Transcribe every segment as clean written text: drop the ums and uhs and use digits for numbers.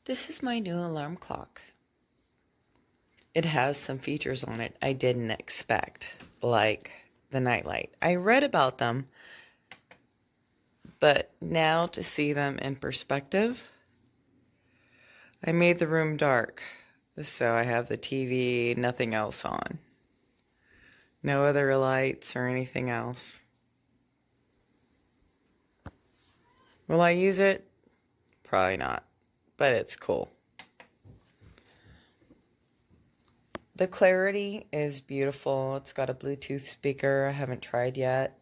This is my new alarm clock. It has some features on it I didn't expect, like the nightlight. I read about them, but now to see them in perspective, I made the room dark. So I have the TV, nothing else on. No other lights or anything else. Will I use it? Probably not, but it's cool. The clarity is beautiful. It's got a Bluetooth speaker I haven't tried yet,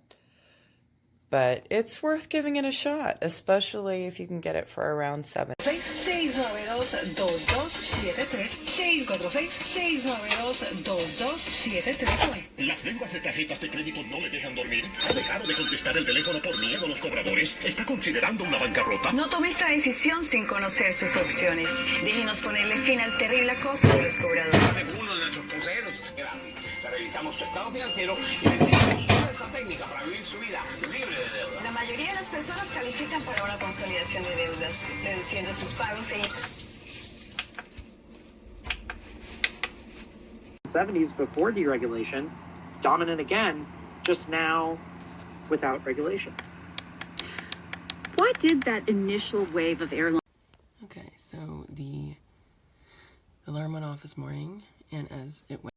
but it's worth giving it a shot, especially if you can get it for around $7. 692-2273. Las deudas de tarjetas de crédito no le dejan dormir. ¿Ha dejado de contestar el teléfono por miedo a los cobradores? ¿Está considerando una bancarrota? No tome esta decisión sin conocer sus opciones. Déjenos ponerle fin al terrible acoso de los cobradores. Según nuestros consejeros, gratis. Le revisamos su estado financiero y le enseñamos toda esa técnica para vivir su vida libre de deuda. La mayoría de las personas califican para una consolidación de deudas, reduciendo sus pagos e 70s before deregulation, dominant again, just now without regulation. Why did that initial wave of airline? Okay, so the alarm went off this morning, and as it went